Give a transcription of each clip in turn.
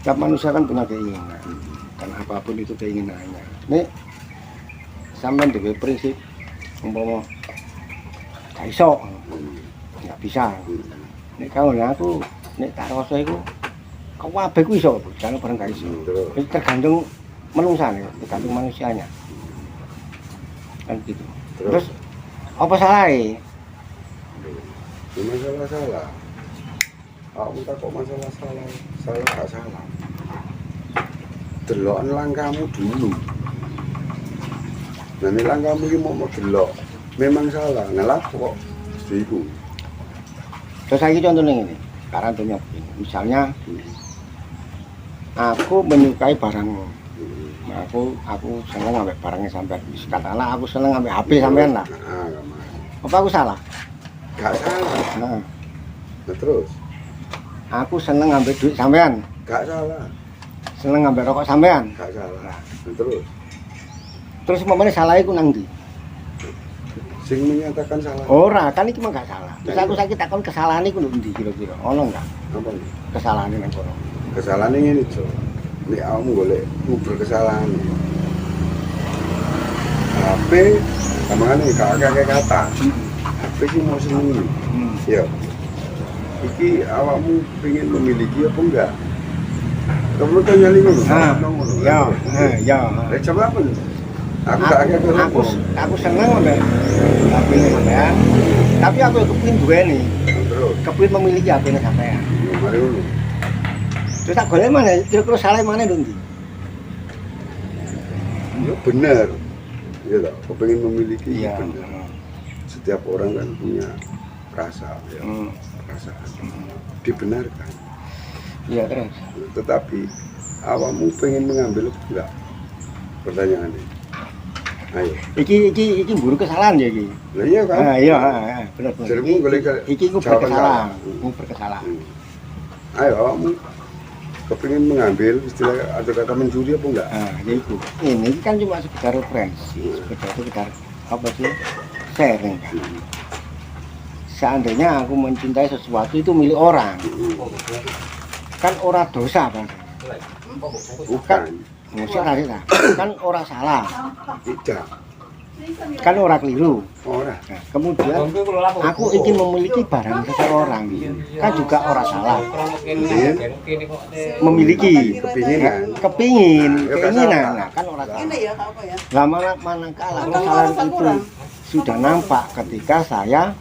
Setiap manusia kan punya keinginan, dan apapun itu keinginannya. Nek sampean dhewe prinsip umpama gak iso, nggak bisa. Nek kawan aku nek tak rasa iku kabeh ku iso, jangan bareng gak iso. Itu tergantung menungsane, tergantung manusianya. Kan gitu. Terus apa salahnya? Masalah. Aku tak kok masalah salah gak salah. Delokan langkahmu dulu. Nah, ini langkahmu ini mau delok, memang salah. Nah, kok iku. Terus lagi contohnya ini, sekarang contohnya begini. Misalnya, aku menyukai barangmu. Nah, aku seneng ngambil barangnya sampai katakanlah aku seneng ngambil HP sampean lah. Apa aku salah? Gak salah. Nah, Terus? aku seneng ngambil duit sampean. Gak salah. Seneng ngambil rokok sampean. Gak salah. Terus umpamane salah iku nang ndi? Sing menyatakan salah. Ora, kan iki mah gak salah. Terus aku saiki takon kesalahan iku ndi kira-kira? Ono enggak? Apa? Kesalahan nang kono. Kesalahan ini Jo. Nek kamu golek nguber kesalahan. HP kamane kakek kata. HP iki mau seneng. Ya. Iki awakmu pengen memiliki apa enggak? Kamu tanya lagi ngono. Ya. Coba apa? Aku seneng mbak HP ini sampean. Tapi aku kepengin duweni. Terus Kepengin memiliki HP ini sampean. mari ngono. Terus tak golek mana? Kira-kira salah mana lho ndi? Ya benar. Iya toh, kepengen memiliki Iya. benar. Setiap orang kan punya rasa ya. Perasaan. Dibenarkan. Iya terus. Tetapi awakmu pengen mengambil apa enggak? Pertanyaannya. Ayo. Iki buru kesalahan ya iki. Lah iya kan? Iya, bener. Jarmu golek Iki ku jawaban berkesalahan. salah. Ku berkesalahan. Ayo awakmu kepengin mengambil istilah atau kata mencuri apa enggak? Nah, ya iku. Ini kan cuma sekedar referensi, sekedar apa sih? Sharing kan. Seandainya aku mencintai sesuatu itu milik orang, kan ora dosa kan? Bukan. Maksudnya kan ora salah, Tidak. kan ora keliru. Ora. Nah, kemudian aku ingin memiliki barang seseorang, kan juga ora salah. Memiliki, kepingin, nah kan ora salah. Lah manakala kesalahan itu sudah nampak ketika saya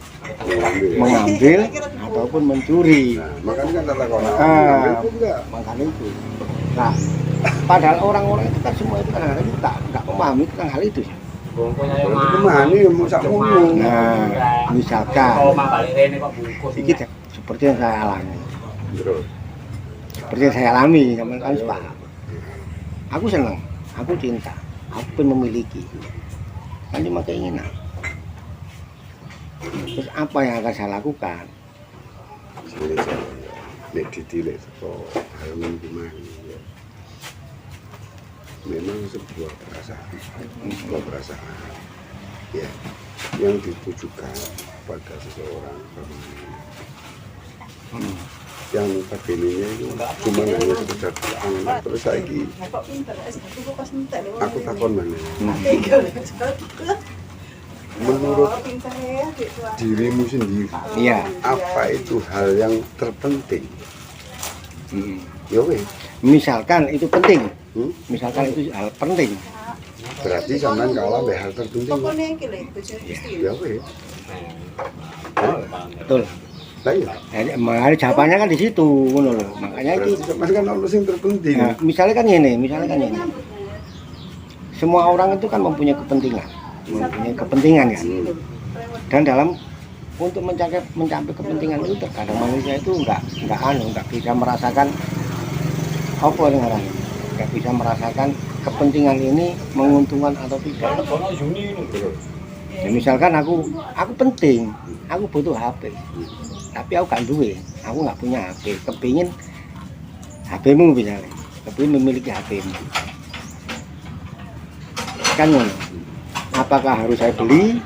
mengambil ataupun mencuri. Nah, makanya kan tata kona Ah. mengambil apa enggak? Makanya itu. Nah, padahal orang-orang itu kan semua itu kadang-kadang itu nggak memahami tentang hal itu. Berarti kemana ya mau sak ngomong. Nah, misalkan, ini seperti yang saya alami. Terus. Seperti yang saya alami, teman kan paham. Aku senang, aku cinta, aku pengen memiliki. Kan cuma keinginan. Terus apa yang akan saya lakukan? Sini saya nek ditilik saka hal gimana ya. Memang sebuah perasaan ya yang ditujukan pada seseorang yang notabene-nya itu cuma hanya sekedar angan. Terus saiki aku takon mana menurut dirimu sendiri Iya. apa itu hal yang terpenting? Ya weh, Misalkan itu penting, hmm? misalkan itu hal penting. Berarti sampean kalah mbek hal terpenting. Ya weh. Betul. Lah iya. Jadi makanya jawabannya kan di situ, ngono loh. Makanya Berarti itu. sampean kan ono sing terpenting. Nah, misalnya kan ini. Semua orang itu kan mempunyai kepentingan kan. Dan dalam untuk mencapai kepentingan itu terkadang manusia itu nggak bisa merasakan apa dengan nggak bisa merasakan kepentingan ini menguntungkan atau tidak. Ya, misalkan aku penting, aku butuh HP, tapi aku gak duwe, aku nggak punya HP, kepingin HP-mu misalnya, kepingin memiliki HP-mu, kan ngono. Apakah harus saya beli?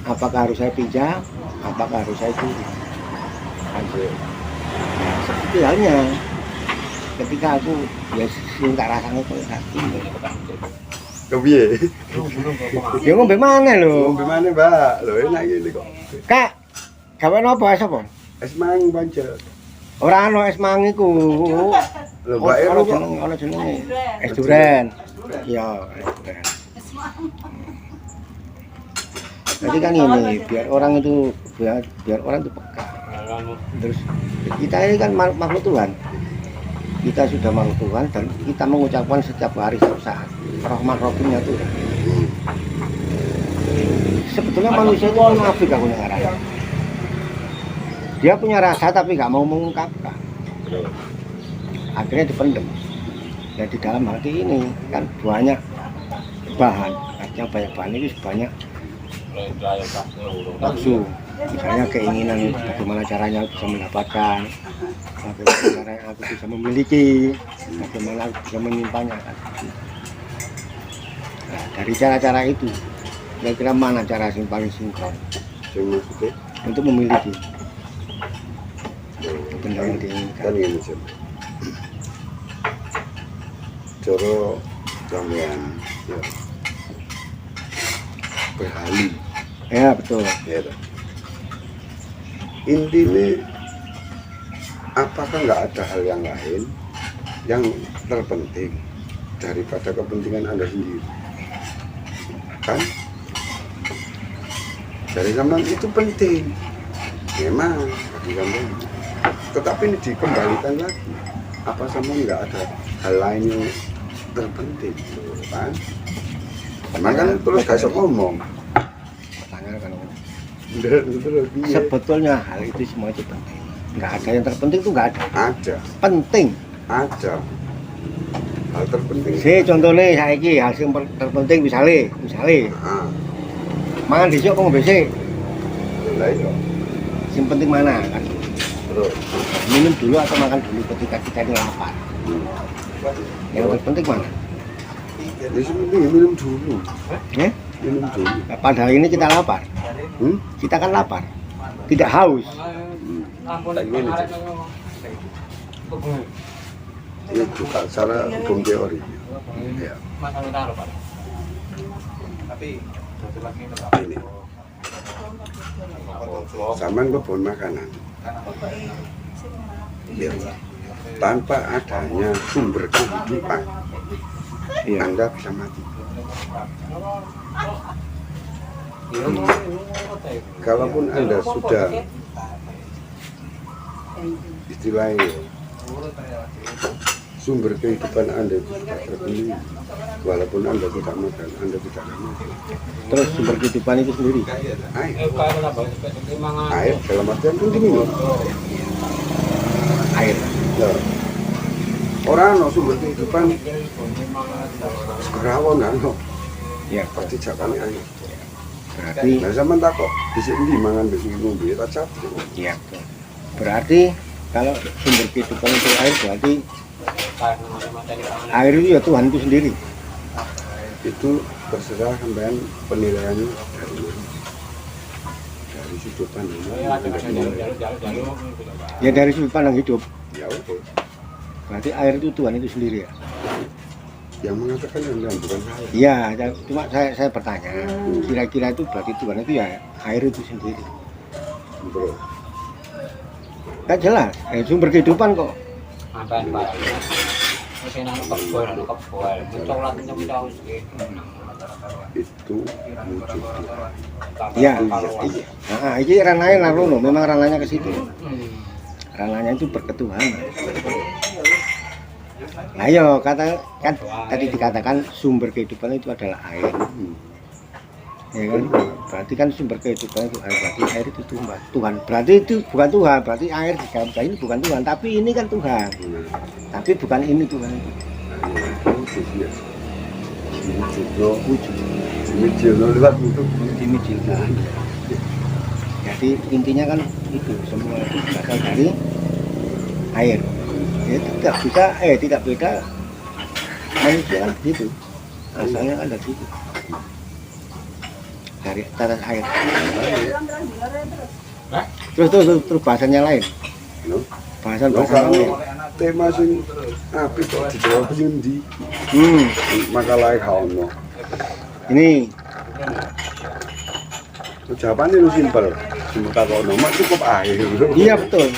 Apakah harus saya pinjam? Apakah harus saya curi? Nah, seperti halnya ketika aku ya sing tak rasane koyo saiki. Kepiye? Ya ngombe maneh lho. Ngombe mana, Mbak? Lho enak ngene kok. Kak, gawe napa es apa? Es mang pancet. Ora ana es mang iku. Lho Mbak Ero kok Ana jenenge es duren. Iya, es duren. Jadi kan ini biar orang itu biar orang itu peka. Terus kita ini kan makhluk Tuhan. Kita sudah makhluk Tuhan dan kita mengucapkan setiap hari setiap saat rahmat rohimnya Tuhan. Sebetulnya manusia itu munafik aku ngarang. Dia punya rasa tapi nggak mau mengungkapkan. Akhirnya dipendem. Dan di dalam hati ini kan banyak bahan. Artinya banyak bahan itu banyak nafsu. Misalnya keinginan bagaimana caranya bisa mendapatkan, bagaimana caranya aku bisa memiliki, bagaimana aku bisa menyimpannya. Nah, dari cara-cara itu, kira-kira mana cara yang paling sinkron untuk memiliki benda yang diinginkan? Kan ini sih. Coro sampean ya. Berhali. Ya betul. Ya. Intinya apakah nggak ada hal yang lain yang terpenting daripada kepentingan Anda sendiri? Kan? Dari sampean itu penting. Memang bagi sampean. Tetapi ini dikembalikan lagi. Apa sampean nggak ada hal lain yang terpenting, kan? Makanya terus gak bisa ngomong. Pertanyaan kalau Terus sebetulnya hal itu semua itu penting. Nggak ada yang terpenting itu nggak ada. ada, Penting. ada. Hal terpenting. Contohnya saiki hal yang terpenting misalnya Ah, mangan dhisik apa ngombe sik? lah itu. Yang penting mana kan? Terus. Minum dulu atau makan dulu ketika kita ini lapar. Yang terpenting mana? Ya sebenarnya minum dulu. Ya? Minum dulu. Nah, padahal ini kita lapar. Kita kan lapar, tidak haus. Tak gini aja. Ini juga secara hukum teori. Ya. Ini. Saman kebun makanan. Ya. Tanpa adanya sumber kehidupan, Anda bisa mati. Kalaupun Anda sudah istilahnya sumber kehidupan Anda itu sudah terpenuhi, walaupun Anda tidak makan, Anda tidak akan mati. Terus sumber kehidupan itu sendiri Air dalam artian itu diminum. air. Nah, orang no sumber kehidupan sekerawon no, Ya, pasti jakane air. berarti Nah sama tak kok bisa di mangan besok ngombe tak capek. ya. Berarti kalau sumber kehidupan itu air berarti air itu ya Tuhan itu sendiri. Itu terserah sampean penilaiannya dari mana. Dari sudut pandang mana Anda menilai. Ya dari sudut pandang hidup. Ya oke. Berarti air itu Tuhan itu sendiri ya. Yang mengatakan Anda bukan saya. Iya, cuma saya bertanya, kira-kira itu berarti Tuhan itu ya air itu sendiri. Bro, Kan jelas, sumber kehidupan kok. itu wujud Tuhan. Iya, iya. Nah, ini ranahnya lalu memang ranahnya ke situ. Ranahnya itu berketuhanan. Nah, yo kan tadi dikatakan sumber kehidupan itu adalah air. Ya kan? Berarti kan sumber kehidupan itu air, berarti air itu Tuhan. Berarti itu bukan Tuhan, berarti air di dalam ini bukan Tuhan, tapi ini kan Tuhan. Tapi bukan ini Tuhan. Jadi intinya kan itu semua itu berasal dari air. Ya, tidak beda manusia kan gitu. Asalnya kan dari situ. Dari atas air. Terus bahasanya lain. Bahasan lain. Tema sing Apik kok dijawab sing ndi? Hmm, Makalah gak ono. ini Jawabannya lu simpel. Cuma takut nomor cukup air. iya betul.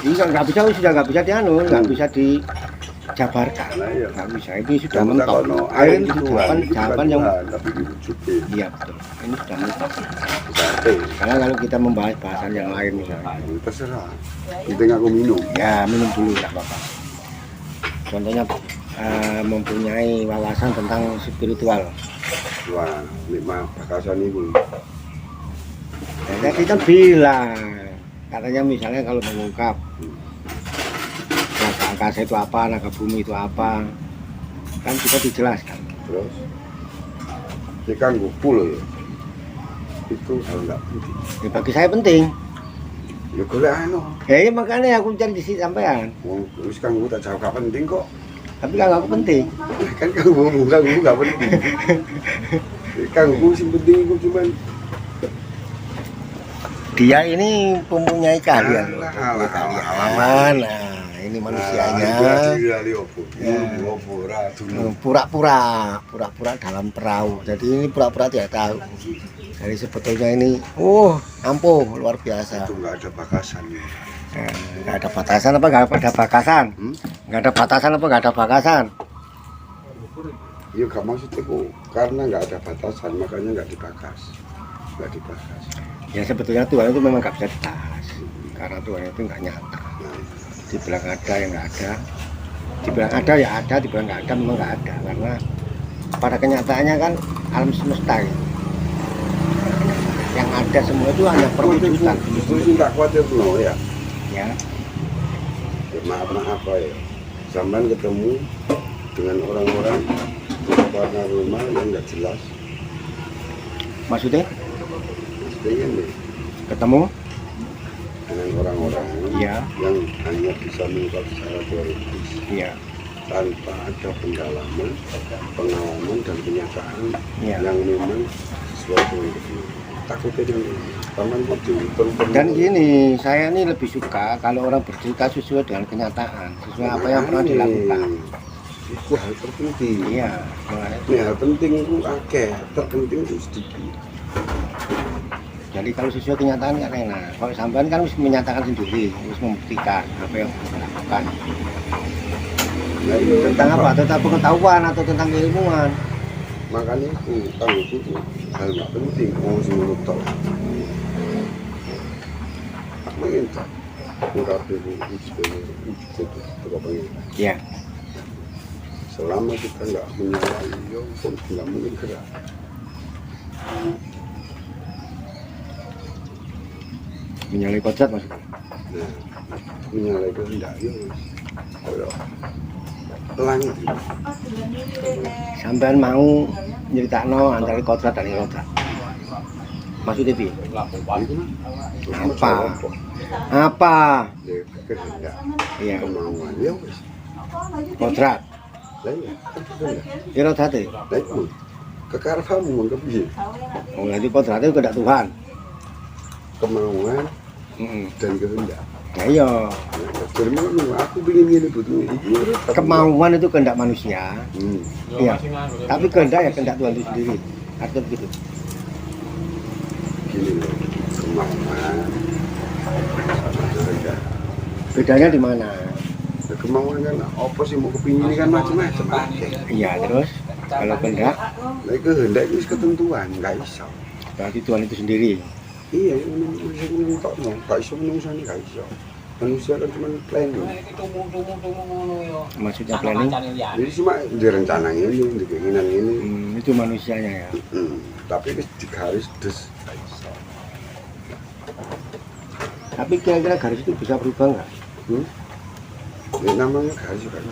Ini nggak bisa, sudah nggak bisa dianu, nggak bisa dijabarkan, Nah, iya. nggak bisa. Ini sudah Cuma mentok. takut no Air air itu itu jawaban yang tapi diwujudin. iya betul. Ini sudah mentok. Sate. Karena kalau kita membahas bahasan yang lain misalnya, Terserah. Penting aku minum. ya minum dulu nggak apa-apa. Contohnya mempunyai wawasan tentang spiritual. Wah, nikmat bakasan ibu. Jadi kita bilang, katanya misalnya kalau mengungkap naga angkasa itu apa, naga bumi itu apa, kan kita dijelaskan. Terus jika ngumpul ya, itu hal nggak penting. Ya, bagi saya penting. Ya golek anu. Ya makanya aku cari di sini sampean. Wong wis kanggo tak jawab gak penting kok. Tapi kalau aku penting. Kan kanggo gak penting. Kanggo sing penting iku cuman Dia ini mempunyai keahlian. Alah. Nah, ini manusianya. Pura-pura dalam perahu. Jadi ini pura-pura tidak tahu. Jadi sebetulnya ini, ampuh luar biasa. Itu nggak ada bakasan. Nggak ada batasan apa nggak ada bakasan? Nggak ada batasan apa nggak ada bakasan? Iya gak maksudnya kok karena nggak ada batasan makanya nggak dibakas, nggak dibakas. Ya sebetulnya Tuhan itu memang nggak bisa dibahas. Karena Tuhan itu nggak nyata. Nah, Dibilang ada ya nggak ada. Dibilang ada ya ada, dibilang nggak ada memang nggak ada. Karena pada kenyataannya kan alam semesta ya. Yang ada semua itu hanya perwujudan. Justru sih tak khawatir no ya. Ya, Maaf ya. Sampai ketemu dengan orang-orang paranormal yang nggak jelas. maksudnya Maksudnya ini ketemu? dengan orang-orang Iya. yang hanya bisa mengungkap secara teoritis Iya. tanpa ada pendalaman, pengalaman dan kenyataan Iya. yang memang sesuai dengan kebenaran. Takutnya dengan taman kecil Dan gini, saya ini lebih suka kalau orang bercerita sesuai dengan kenyataan, sesuai apa yang pernah dilakukan. Itu hal terpenting. Iya, makanya. Ini hal penting itu akeh, terpenting itu sedikit. Jadi kalau sesuai kenyataan nggak enak. Kalau sampean kan harus menyatakan sendiri, harus membuktikan apa yang dilakukan. Nah, iya, Tentang apa? Tentang pengetahuan atau tentang keilmuan? Makanya itu tanggung itu hal nggak penting. Mau semua tahu. Apa yang tak? Ungkap itu pengen. Iya. Selama kita nggak menyalahi, ya pun nggak mungkin gerak. Menyalahi kodrat maksudnya. Nah, menyalahi kehendak ya wis. Langit. Sampean mau nyeritakno antara kodrat dan irodat. Maksudnya piye? Apa? Apa? Ya, kehendak, Iya, kemauan, ya wis. kodrat. Lah iya, kan kehendak. Irodat. Lah itu kekarepanmu mangke piye? Oh, jadi kodrat itu kehendak Tuhan. Kemauan Heeh. dan kehendak. Nah, iya. Jadi aku pengen ini butuh ini. Kemauan itu kehendak manusia. Iya. Tapi kehendak ya kehendak Tuhan itu sendiri. Artinya begitu. Gini loh, kemauan sama kehendak. Bedanya di mana? Ya, kemauan kan apa sih mau kepingin ini kan macam-macam. Iya, terus kalau kehendak Nah, kehendak itu ketentuan, nggak iso. berarti Tuhan itu sendiri. Iya, manusia menentok no, nggak iso manusia ini nggak iso. Manusia kan cuma planning. Maksudnya planning. Jadi cuma direncana ini, di keinginan ini. Itu manusianya ya. Tapi di garis des nggak iso. Tapi kira-kira garis itu bisa berubah nggak? Ya, namanya garis kan.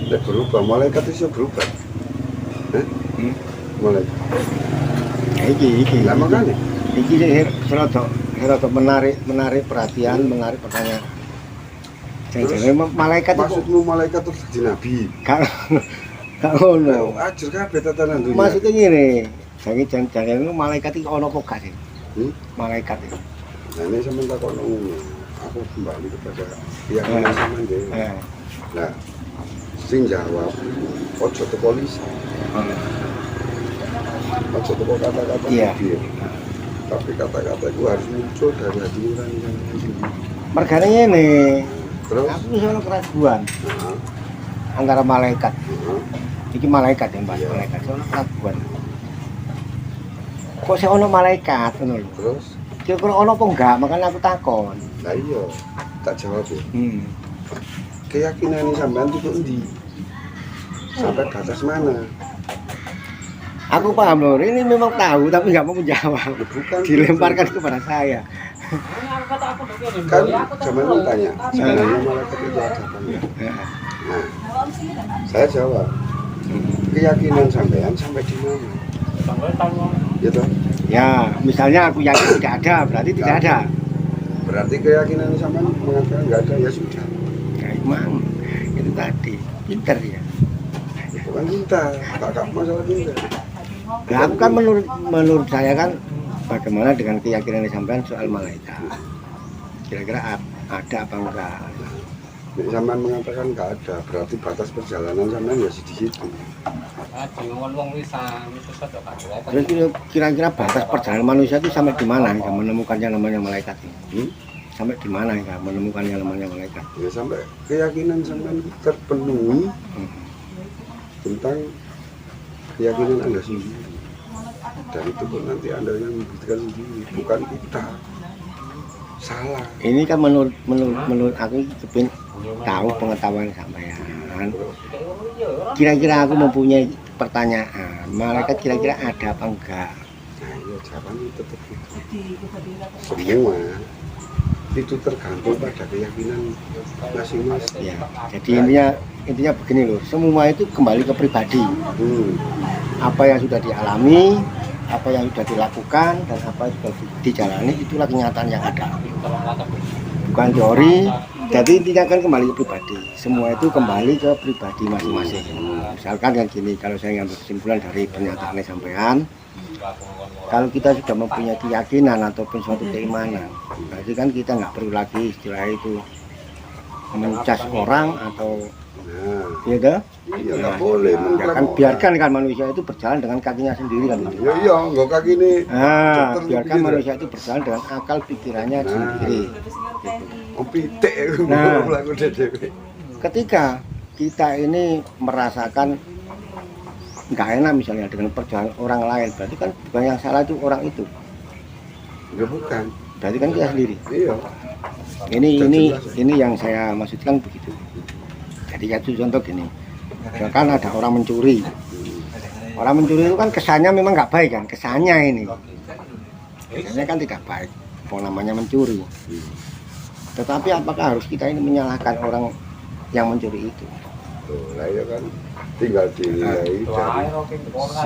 Dia berubah, malaikat itu bisa berubah. Malaikat. Ya, iki. Lah makanya. Iki serodok menarik perhatian, menarik pertanyaan. Jadi malaikat itu Maksudmu malaikat terus jadi nabi? gak ngono. Ajar kabeh tatanan dunia. Maksudnya gini, jangan itu malaikat itu ono kok gak sih? Malaikat itu. Nah ini sama tak ngono. Aku kembali kepada keyakinan sama dia. Nah, sing jawab ojo teko polisi, ojo teko kata-kata Iya. dia. Tapi kata-kata itu harus muncul dari hati nurani sampean sendiri. Mergane ngene, Terus, aku wis ono keraguan nah, antara malaikat. nah, Iki malaikat ya, Mbak, malaikat. Ono keraguan. Kok sih ono malaikat ngono lho. terus, Kira-kira ono apa enggak? Makanya aku takon. lah iya, tak jawab ya. Hmm. Keyakinan sampean itu endi? Sampai batas mana? Aku paham loh, ini memang tahu tapi nggak mau menjawab. Bukan Dilemparkan kepada saya. kan zaman lu tanya, sebenarnya malaikat itu ada apa enggak? Nah, saya jawab, keyakinan sampean sampai di mana? Gitu. Ya, misalnya aku yakin tidak ada, berarti tidak ada. Berarti keyakinan sampean mengatakan nggak ada, ya sudah. Ya, emang itu tadi pinter ya. Bukan cinta, tak masalah cinta. Nah, aku kan menurut saya kan bagaimana dengan keyakinan sampean soal malaikat. Kira-kira ada apa enggak? Nek sampean mengatakan nggak ada, berarti batas perjalanan sampean ya di situ. Terus kira-kira batas perjalanan manusia itu sampai di mana hingga menemukan yang namanya malaikat ini? Sampai di mana hingga menemukan yang namanya malaikat? Ya sampai keyakinan sampean terpenuhi tentang keyakinan Anda sendiri. Dan itu pun nanti Anda yang membuktikan sendiri, bukan kita. Salah. Ini kan menurut aku kepin tahu pengetahuan sampean. Kira-kira aku mempunyai pertanyaan, malaikat kira-kira ada apa enggak? Nah, ya jawabannya tetap itu. Semua itu tergantung pada keyakinan masing-masing. Ya, jadi intinya begini loh, semua itu kembali ke pribadi. Apa yang sudah dialami, apa yang sudah dilakukan, dan apa yang sudah dijalani, itulah kenyataan yang ada. Bukan teori, jadi intinya kan kembali ke pribadi. Semua itu kembali ke pribadi masing-masing. Misalkan yang gini, kalau saya ngambil kesimpulan dari pernyataan sampean, kalau kita sudah mempunyai keyakinan ataupun suatu keimanan, berarti kan kita nggak perlu lagi istilah itu mencas orang atau ya dah? Iya nggak boleh. Ya kan biarkan kan manusia itu berjalan dengan kakinya sendiri kan. Ya iya, nggak kaki ini. Nah, biarkan manusia itu berjalan dengan akal pikirannya sendiri. Pitik Nah. mlaku dhewe. Ketika kita ini merasakan nggak enak misalnya dengan perjalanan orang lain, berarti kan bukan yang salah itu orang itu. Ya bukan. Berarti kan kita sendiri. Iya. Ini yang saya maksudkan begitu. Jadi satu contoh gini, kan ada orang mencuri. Orang mencuri itu kan kesannya memang nggak baik kan, kesannya ini. Kesannya kan tidak baik, namanya mencuri. Tetapi apakah harus kita ini menyalahkan orang yang mencuri itu? Lah ya kan tinggal dinilai dari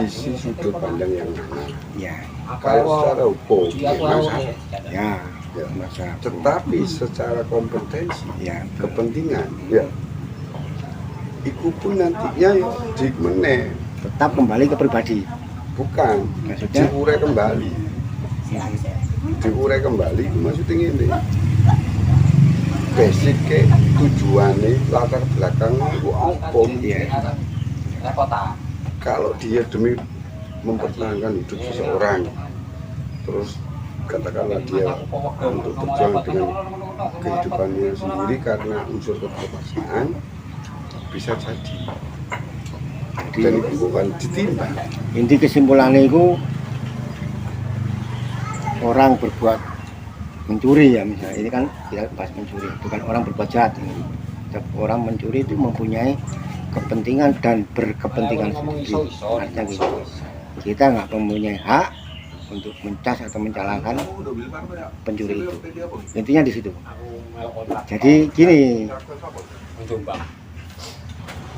sisi sudut pandang yang mana. Ya, Kalau secara hukum ya masalah. ya, Ya. masalah. Tetapi secara kompetensi, Ya, kepentingan, ya, itu pun nantinya ya dimene, tetap kembali ke pribadi. bukan Maksudnya? diurai kembali, diurai kembali. Maksudnya ini, basic ke tujuannya latar belakang itu apa? Iya. Kalau dia demi mempertahankan hidup seseorang, terus katakanlah dia untuk berjuang dengan kehidupannya sendiri karena unsur keterpaksaan, bisa jadi. Dan itu bukan ditimbang. Inti kesimpulannya itu orang berbuat mencuri ya misalnya, ini kan kita bahas mencuri, bukan orang berbuat jahat ini. Orang mencuri itu mempunyai kepentingan dan berkepentingan sendiri. Artinya gitu. Kita nggak mempunyai hak untuk mencas atau mencalahkan pencuri itu. Intinya di situ. Jadi gini,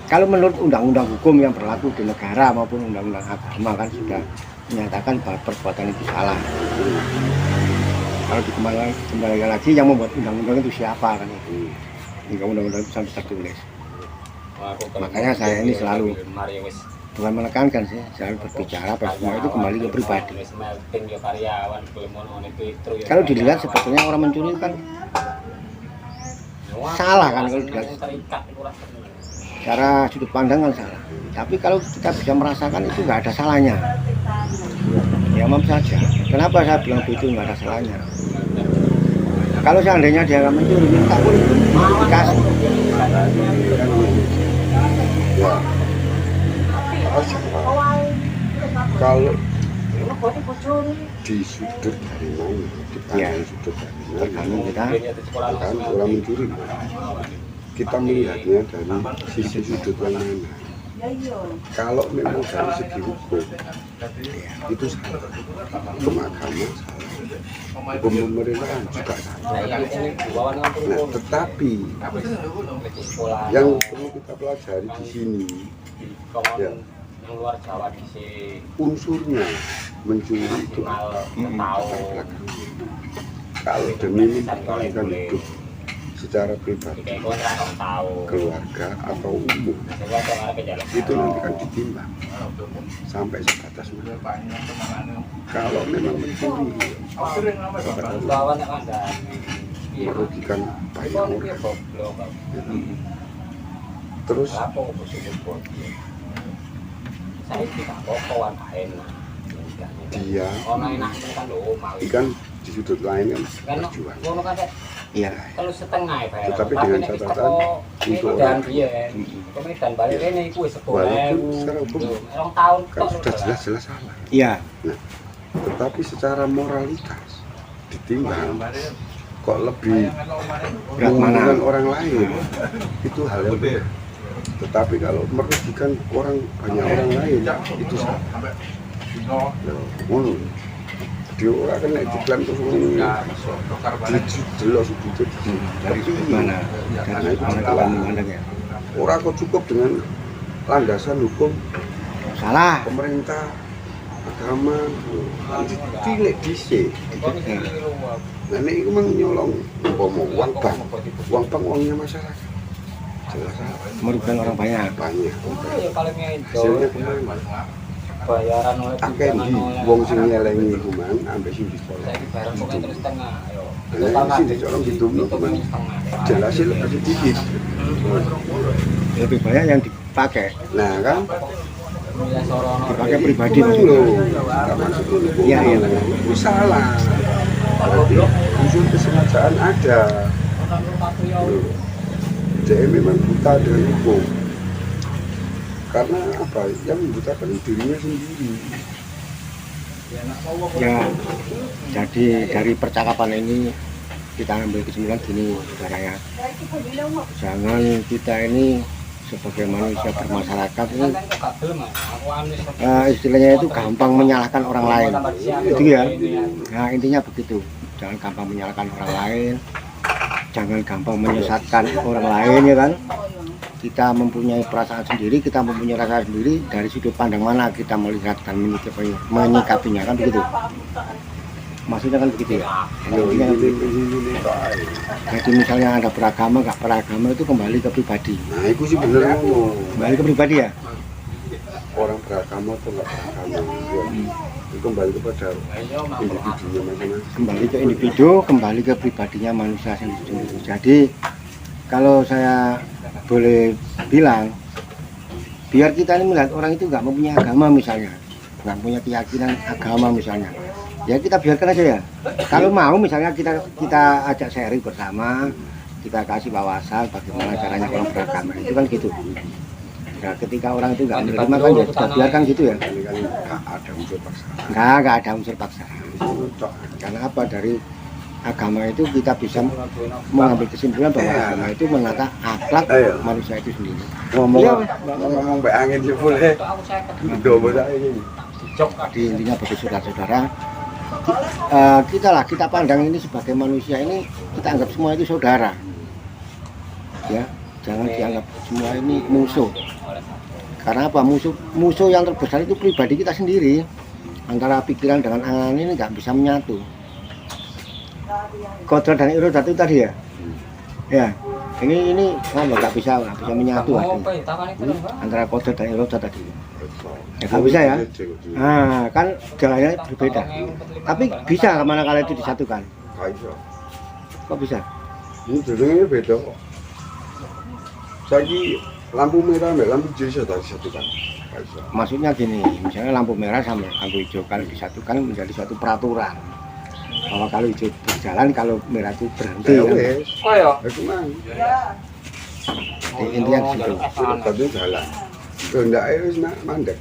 kalau menurut undang-undang hukum yang berlaku di negara maupun undang-undang agama kan sudah menyatakan bahwa perbuatan itu salah. Kalau dikembalikan lagi yang membuat undang-undang itu siapa kan itu? Hingga undang-undang itu sampai tertulis. Makanya saya ini selalu bukan menekankan sih, selalu berbicara bahwa semua itu kembali ke pribadi. Kalau dilihat sebetulnya orang mencuri kan salah kan kalau dilihat cara sudut pandang kan salah. Tapi kalau kita bisa merasakan itu nggak ada salahnya. Ya mam saja. Kenapa saya bilang begitu nggak ada salahnya? Kalau seandainya dia nggak mencuri, minta pun dikasih. Ya. Kalau di sudut dari mana, di pandang sudut dari mana, Tergantung kita. kan orang mencuri. Kita melihatnya dari sisi sudut yang mana. Kalau memang dari segi hukum itu salah, hukum agama salah, hukum pemerintahan juga salah. Nah, tetapi yang perlu kita pelajari di sini, ya, unsurnya mencuri itu latar belakang. Kalau demi mempertahankan hidup secara pribadi, keluarga atau umum, itu nanti akan ditimbang sampai sebatas mana. Kalau memang mencuri merugikan banyak orang, terus dia ikan di sudut lain kan berjuang. Iya. Kalau setengah ya, Tetapi dengan catatan untuk orang walaupun secara hukum kan sudah jelas-jelas salah. Iya. Nah, tetapi secara moralitas ditimbang kok lebih Berat mana? menguntungkan orang lain, itu hal yang benar. Tetapi kalau merugikan banyak orang lain itu salah. Ngono. Dia ora kena diklaim terus jelas itu Dari sudut mana? Dari sudut mana kalau memandang ya? ora kok cukup dengan landasan hukum Salah. pemerintah agama cilik dhisik. Nah nek iku mang nyolong umpama uang bank uangnya masyarakat. Jelas salah. Merugikan orang banyak. Banyak. Hasilnya Hasilnya kemana? bayaran oleh Akeh ndi wong sing nyelengi iku mang ambek sing dicolong. saiki barang kok terus setengah ayo. Lah sing dicolong ditumno mang jelas sih lebih sedikit. Lebih banyak yang dipakai. Nah kan Dipakai pribadi itu maksudnya. loh. Nggak maksud itu. Iya, iya. Itu salah. Berarti unsur kesengajaan ada. Loh. Jadi memang buta dengan hukum. Karena apa? Yang membutakan dirinya sendiri. Ya, jadi dari percakapan ini kita ambil kesimpulan gini, saudara ya. Jangan kita ini sebagai manusia bermasyarakat ini istilahnya itu gampang menyalahkan orang lain. Itu ya. Nah intinya begitu. Jangan gampang menyalahkan orang lain. Jangan gampang menyesatkan orang lain ya kan. Kita mempunyai perasaan sendiri, kita mempunyai rasa sendiri dari sudut pandang mana kita melihat dan menyikapinya kan begitu. Maksudnya kan begitu ya. Intinya kan begitu. Jadi misalnya ada beragama nggak beragama itu kembali ke pribadi. Nah itu sih bener ngomong. Kembali ke pribadi ya. Orang beragama atau nggak beragama itu kembali kepada individunya masing-masing. Kembali ke individu, kembali ke pribadinya manusia sendiri. Jadi kalau saya boleh bilang, biar kita ini melihat orang itu nggak mempunyai agama misalnya, nggak punya keyakinan agama misalnya, ya kita biarkan aja ya. Kalau mau misalnya kita ajak sharing bersama, kita kasih wawasan bagaimana caranya orang beragama itu kan gitu. Nah, ketika orang itu nggak menerima kan ya kita biarkan gitu ya. Ini kan nggak ada unsur paksaan. Nggak ada unsur paksaan. Karena apa, dari agama itu kita bisa mengambil kesimpulan bahwa agama itu menata akhlak manusia itu sendiri. Ngomong mbak angin sih boleh. Double ini. Di intinya bagi saudara-saudara, kita pandang ini sebagai manusia ini, kita anggap semua itu saudara. Ya, jangan dianggap semua ini musuh. Karena apa? Musuh yang terbesar itu pribadi kita sendiri. Antara pikiran dengan angan ini nggak bisa menyatu. Kodrat dan irodat itu tadi ya. Ya, ini nggak bisa menyatu antara kodrat dan irodat tadi. Ya nggak bisa ya. Nah, kan jalannya berbeda. Tapi bisa manakala itu disatukan. Nggak bisa. Kok bisa? Ini judulnya beda. Saiki lampu merah mbak lampu hijau bisa disatukan. Nggak bisa. Maksudnya gini, misalnya lampu merah sama lampu hijau kalau disatukan menjadi suatu peraturan. Bahwa kalau hijau berjalan, kalau merah itu berhenti. Ya Kan? wes, Oh ya. aku mang. Jadi intinya di situ. Sudah satu jalan. Enggak wes mandek.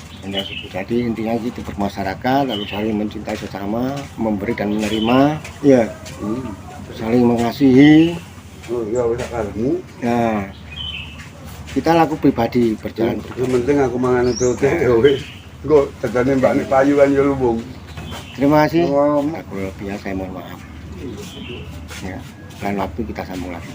Jadi intinya gitu bermasyarakat, lalu saling mencintai sesama, memberi dan menerima, ya, saling mengasihi. Oh ya wes kalemu. Nah, kita laku pribadi berjalan. Yang penting aku mangan itu ya wes. Engko tegane mbak nek payu kan yo lumbung. Terima kasih. Oh, Aku lebih saya mohon maaf. Ya, lain waktu kita sambung lagi.